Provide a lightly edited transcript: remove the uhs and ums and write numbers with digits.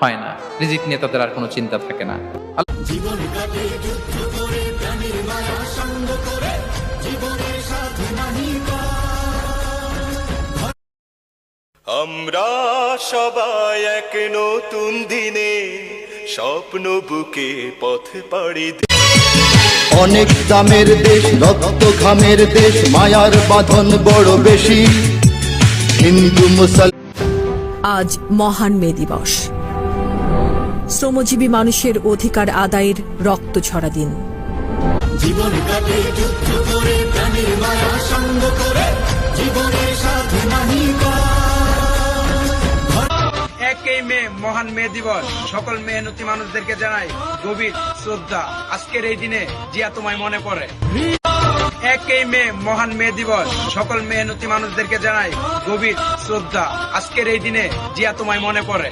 হয় না। রিজিক নিয়ে তাদের আর কোনো চিন্তা থাকে না। জীবন কাটে যুদ্ধ করে, প্রাণীর মায়া সঙ্গ করে, জীবনের সাথে নাহি আমরা সবাই এক নতুন দিনে স্বপ্ন বুকে পথ পাড়ি অনেক দামের দেশ, রক্ত ঘামের দেশ, মায়ার বাঁধন বড় বেশি। হিন্দু মুসলমান আজ মহান মে দিবস, শ্রমজীবী মানুষের অধিকার আদায়ের রক্ত ঝরা দিন। জীবন কাটে যুদ্ধ করে, প্রাণীর মায়া সঙ্গ করে, জীবনের সাথে নাহি 1 মে মহান মে দিবস। সকল মেহনতি মানুষদেরকে জানাই গভীর শ্রদ্ধা। আজকের এই দিনে জিয়া তোমায় মনে পড়ে। 1 মে মহান মে দিবস। সকল মেহনতি মানুষদেরকে জানাই গভীর শ্রদ্ধা। আজকের এই দিনে জিয়া তোমায় মনে পড়ে।